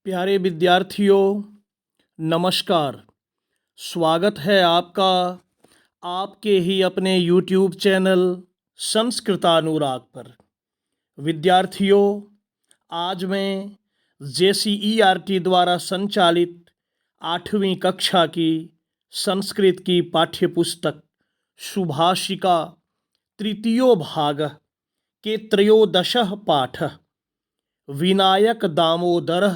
प्यारे विद्यार्थियों, नमस्कार। स्वागत है आपका आपके ही अपने YouTube चैनल संस्कृतानुराग पर। विद्यार्थियों, आज मैं JCERT द्वारा संचालित 8वीं कक्षा की संस्कृत की पाठ्यपुस्तक सुभाषिका तृतीयो भाग के त्रयोदशः पाठ विनायक दामोदर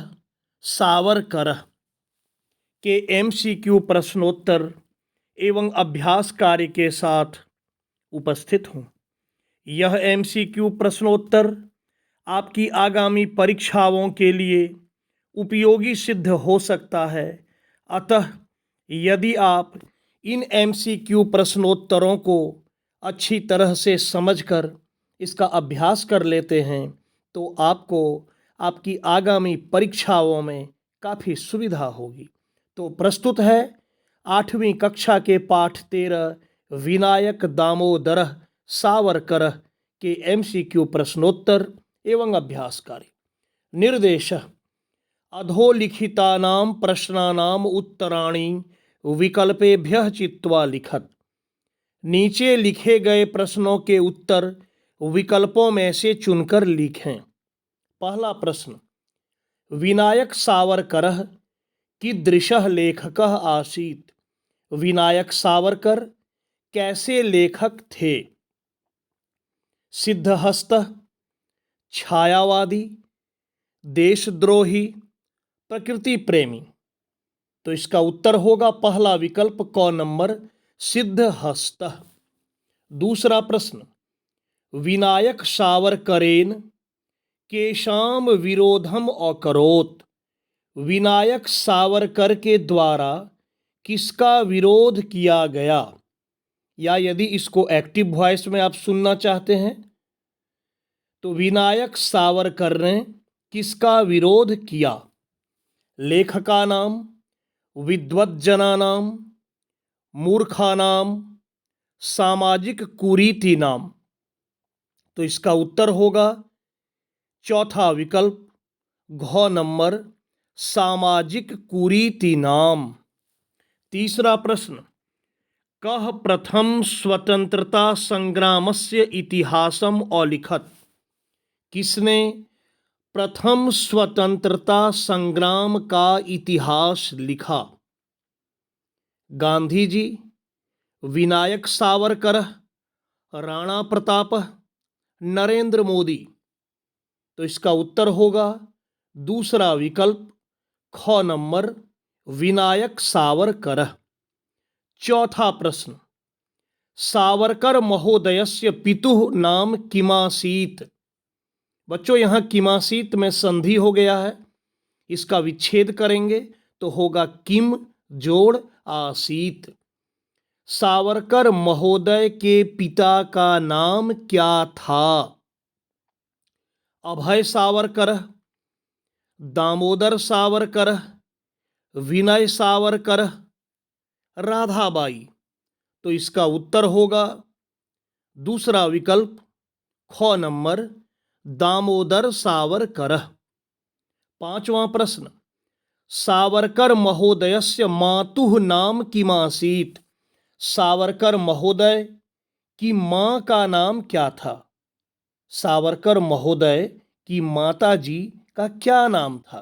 सावरकर के MCQ प्रश्नोत्तर एवं अभ्यास कार्य के साथ उपस्थित हूँ। यह MCQ प्रश्नोत्तर आपकी आगामी परीक्षाओं के लिए उपयोगी सिद्ध हो सकता है। अतः यदि आप इन MCQ प्रश्नोत्तरों को अच्छी तरह से समझकर इसका अभ्यास कर लेते हैं तो आपको आपकी आगामी परीक्षाओं में काफ़ी सुविधा होगी। तो प्रस्तुत है 8वीं कक्षा के पाठ 13 विनायक दामोदर सावरकर के MCQ प्रश्नोत्तर एवं अभ्यास कार्य। निर्देश: अधोलिखितानां प्रश्नानां उत्तराणि विकल्पेभ्यः चित्वा लिखत। नीचे लिखे गए प्रश्नों के उत्तर विकल्पों में से चुनकर लिखें। पहला प्रश्न: विनायक सावरकरः कीदृशः लेखकः आसीत्। विनायक सावरकर कैसे लेखक थे? सिद्धहस्तः, छायावादी, देशद्रोही, प्रकृति प्रेमी। तो इसका उत्तर होगा पहला विकल्प क नंबर, सिद्धहस्तः। दूसरा प्रश्न: विनायक सावरकरेन केषां विरोधम अकरोत्। विनायक सावरकर के द्वारा किसका विरोध किया गया? या यदि इसको एक्टिव वॉइस में आप सुनना चाहते हैं तो विनायक सावरकर ने किसका विरोध किया? लेखकानां, विद्वज्जनानां, मूर्खानां, सामाजिक कुरीतिनां। तो इसका उत्तर होगा चौथा विकल्प घ नंबर, सामाजिक कुरीतिनां। तीसरा प्रश्न: कः प्रथम स्वतंत्रता संग्रामस्य इतिहासम् अलिखत्। किसने प्रथम स्वतंत्रता संग्राम का इतिहास लिखा? गांधी जी, विनायक सावरकर, राणा प्रताप, नरेंद्र मोदी। तो इसका उत्तर होगा दूसरा विकल्प ख नंबर, विनायक सावरकर। चौथा प्रश्न: सावरकर महोदयस्य पितुः नाम किमासीत्। बच्चों, यहाँ किमासीत में संधि हो गया है, इसका विच्छेद करेंगे तो होगा किम जोड़ आसीत। सावरकर महोदय के पिता का नाम क्या था? अभय सावरकर, दामोदर सावरकर, विनय सावरकर, राधाबाई। तो इसका उत्तर होगा दूसरा विकल्प ख नंबर, दामोदर सावरकर। पांचवा प्रश्न: सावरकर महोदयस्य मातुः नाम किमासीत्। सावरकर महोदय की मां का नाम क्या था? सावरकर महोदय की माताजी का क्या नाम था?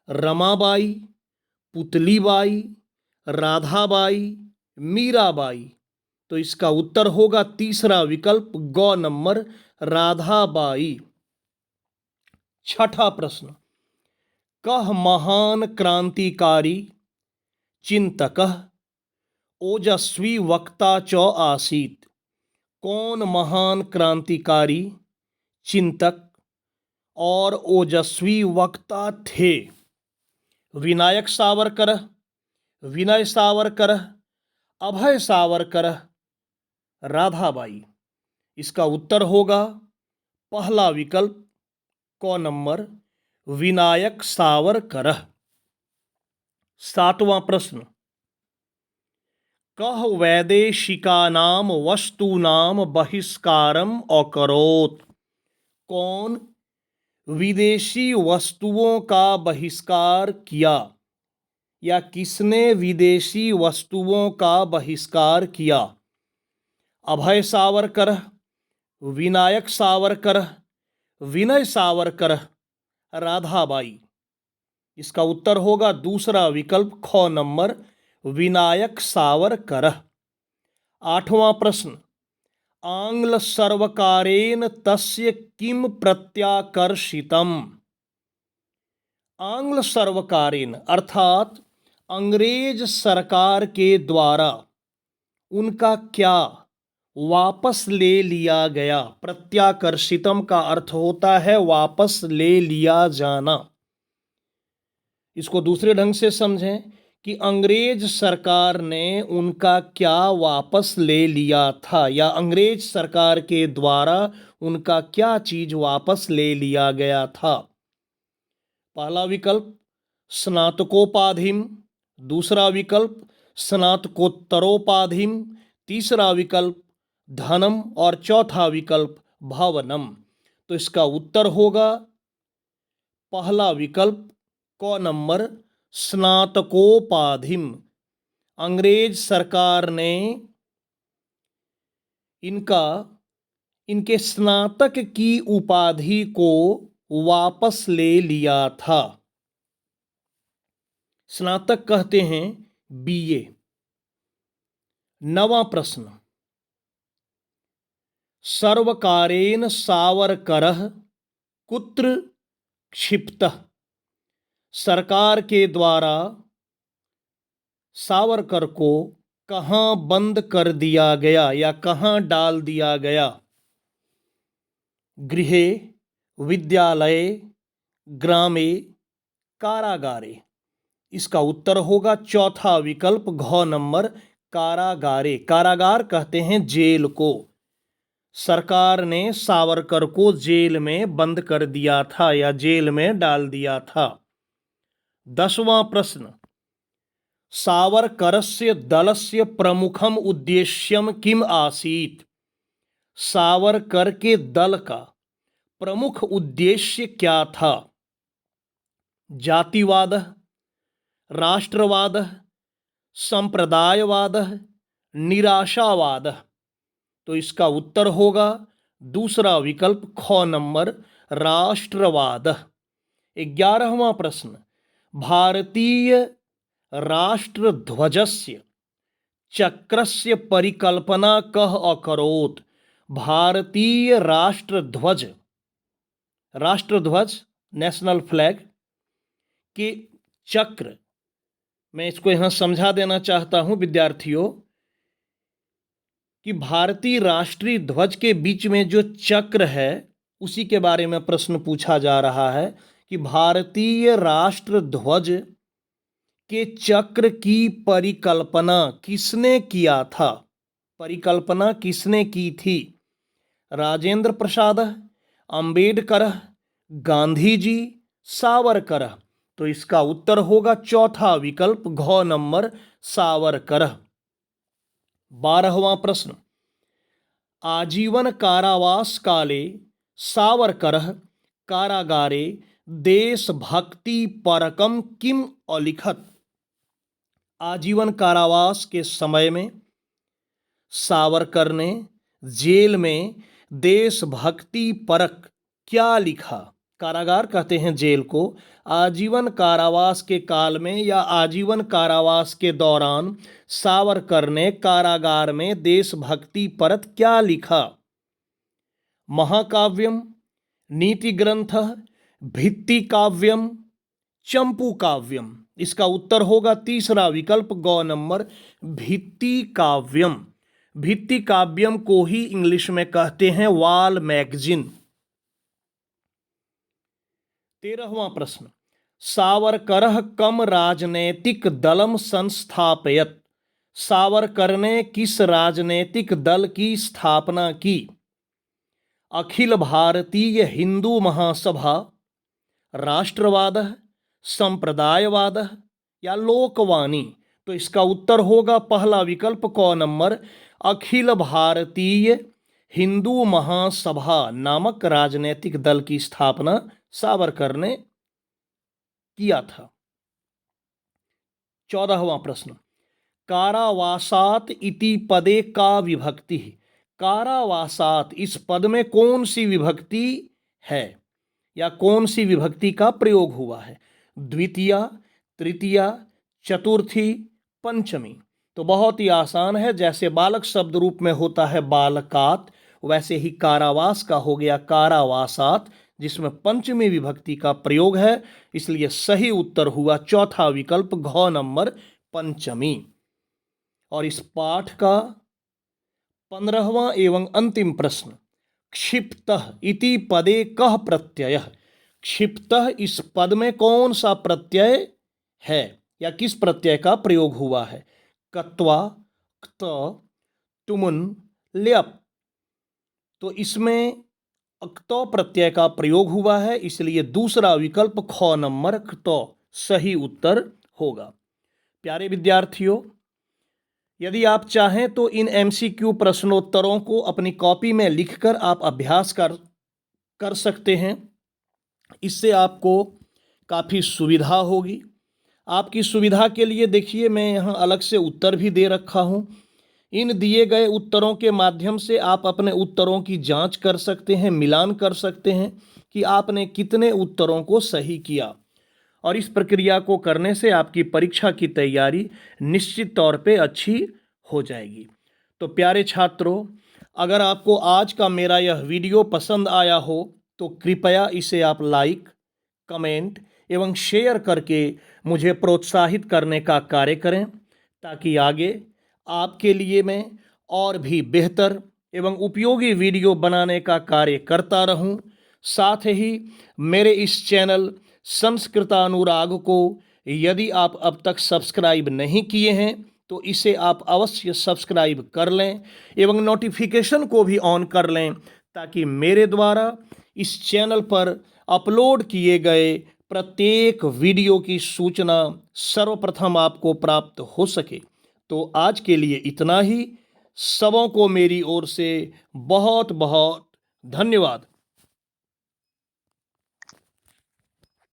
रमाबाई, पुतलीबाई, राधाबाई, मीराबाई। तो इसका उत्तर होगा तीसरा विकल्प ग नंबर, राधाबाई। छठा प्रश्न: कः महान क्रांतिकारी चिंतकः ओजस्वी वक्ता च आसीत्। कौन महान क्रांतिकारी, चिंतक और ओजस्वी वक्ता थे? विनायक सावरकर, विनय सावरकर, अभय सावरकर, राधाबाई। इसका उत्तर होगा पहला विकल्प क नंबर, विनायक सावरकर। सातवां प्रश्न: कः वैदेशिकानां वस्तूनां बहिष्कारम् अकरोत्। कौन विदेशी वस्तुओं का बहिष्कार किया या किसने विदेशी वस्तुओं का बहिष्कार किया? अभय सावरकर, विनायक सावरकर, विनय सावरकर, राधाबाई। इसका उत्तर होगा दूसरा विकल्प ख नंबर, विनायक सावरकर। 8वां प्रश्न, आंग्ल सर्वकारेण तस्य किम प्रत्याकर्षितम्? आंग्ल सर्वकारेण अर्थात अंग्रेज सरकार के द्वारा उनका क्या वापस ले लिया गया? प्रत्याकर्षितम का अर्थ होता है वापस ले लिया जाना। इसको दूसरे ढंग से समझें कि अंग्रेज सरकार ने उनका क्या वापस ले लिया था, या अंग्रेज सरकार के द्वारा उनका क्या चीज वापस ले लिया गया था। पहला विकल्प स्नातकोपाधिम, दूसरा विकल्प स्नातकोत्तरोपाधिम, तीसरा विकल्प धनम और चौथा विकल्प भवनम। तो इसका उत्तर होगा पहला विकल्प क नंबर, स्नातकोपाधिम। अंग्रेज सरकार ने इनके स्नातक की उपाधि को वापस ले लिया था। स्नातक कहते हैं बीए। 9वां प्रश्न, सर्वकारेण सावरकरः कुत्र क्षिप्तः? सरकार के द्वारा सावरकर को कहाँ बंद कर दिया गया या कहाँ डाल दिया गया? गृहे, विद्यालये, ग्रामे, कारागारे। इसका उत्तर होगा चौथा विकल्प घ नंबर, कारागारे। कारागार कहते हैं जेल को। सरकार ने सावरकर को जेल में बंद कर दिया था या जेल में डाल दिया था। 10वां प्रश्न, सावरकरस्य दलस्य प्रमुखम उद्देश्यम किम आसीत्? सावरकर के दल का प्रमुख उद्देश्य क्या था? जातिवाद, राष्ट्रवाद, संप्रदायवाद, निराशावाद। तो इसका उत्तर होगा दूसरा विकल्प ख नंबर, राष्ट्रवाद। 11वां प्रश्न, भारतीय राष्ट्रध्वजस्य चक्रस्य परिकल्पना कः अकरोत्? भारतीय राष्ट्रध्वज नेशनल फ्लैग के चक्र, मैं इसको यहां समझा देना चाहता हूं विद्यार्थियों कि भारतीय राष्ट्रीय ध्वज के बीच में जो चक्र है उसी के बारे में प्रश्न पूछा जा रहा है कि भारतीय राष्ट्र ध्वज के चक्र की परिकल्पना किसने किया था? परिकल्पना किसने की थी? राजेंद्र प्रसाद, अंबेडकर, गांधी जी, सावरकर। तो इसका उत्तर होगा चौथा विकल्प घ नंबर, सावरकर। 12वां प्रश्न, आजीवन कारावास काले सावरकरः कारागारे देशभक्ति परकम किम अलिखत? आजीवन कारावास के समय में सावरकर ने जेल में देशभक्ति परक क्या लिखा? कारागार कहते हैं जेल को। आजीवन कारावास के काल में या आजीवन कारावास के दौरान सावरकर ने कारागार में देशभक्ति परक क्या लिखा? महाकाव्यम, नीति ग्रंथ, भित्ति काव्यम, चंपू काव्यम। इसका उत्तर होगा तीसरा विकल्प ग नंबर, भित्ति काव्यम। भित्ति काव्यम को ही इंग्लिश में कहते हैं वॉल मैगजीन। 13वां प्रश्न, सावरकरः कम राजनैतिक दलम संस्थापयत्? सावरकर ने किस राजनैतिक दल की स्थापना की? अखिल भारतीय हिंदू महासभा, राष्ट्रवाद, संप्रदायवाद या लोकवाणी? तो इसका उत्तर होगा पहला विकल्प क नंबर, अखिल भारतीय हिंदू महासभा नामक राजनीतिक दल की स्थापना सावरकर ने किया था। 14वां प्रश्न, कारावासात इति पदे का विभक्ति। कारावासात इस पद में कौन सी विभक्ति है या कौन सी विभक्ति का प्रयोग हुआ है? द्वितीया, तृतीया, चतुर्थी, पंचमी। तो बहुत ही आसान है, जैसे बालक शब्द रूप में होता है बालकात, वैसे ही कारावास का हो गया कारावासात, जिसमें पंचमी विभक्ति का प्रयोग है। इसलिए सही उत्तर हुआ चौथा विकल्प, घ नंबर पंचमी। और इस पाठ का 15वां एवं अंतिम प्रश्न, क्षिप्तः इति पदे कः प्रत्ययः। क्षिप्तः इस पद में कौन सा प्रत्यय है या किस प्रत्यय का प्रयोग हुआ है? कत्वा, क्त, तुमुन, ल्यप। तो इसमें अक्तो प्रत्यय का प्रयोग हुआ है, इसलिए दूसरा विकल्प ख नंबर क्तो सही उत्तर होगा। प्यारे विद्यार्थियों, यदि आप चाहें तो इन MCQ प्रश्नोत्तरों को अपनी कॉपी में लिखकर आप अभ्यास कर सकते हैं। इससे आपको काफ़ी सुविधा होगी। आपकी सुविधा के लिए देखिए, मैं यहाँ अलग से उत्तर भी दे रखा हूँ। इन दिए गए उत्तरों के माध्यम से आप अपने उत्तरों की जांच कर सकते हैं, मिलान कर सकते हैं कि आपने कितने उत्तरों को सही किया। और इस प्रक्रिया को करने से आपकी परीक्षा की तैयारी निश्चित तौर पे अच्छी हो जाएगी। तो प्यारे छात्रों, अगर आपको आज का मेरा यह वीडियो पसंद आया हो तो कृपया इसे आप लाइक, कमेंट एवं शेयर करके मुझे प्रोत्साहित करने का कार्य करें, ताकि आगे आपके लिए मैं और भी बेहतर एवं उपयोगी वीडियो बनाने का कार्य करता रहूं। साथ ही मेरे इस चैनल संस्कृतानुराग को यदि आप अब तक सब्सक्राइब नहीं किए हैं तो इसे आप अवश्य सब्सक्राइब कर लें एवं नोटिफिकेशन को भी ऑन कर लें, ताकि मेरे द्वारा इस चैनल पर अपलोड किए गए प्रत्येक वीडियो की सूचना सर्वप्रथम आपको प्राप्त हो सके। तो आज के लिए इतना ही। सबों को मेरी ओर से बहुत बहुत धन्यवाद।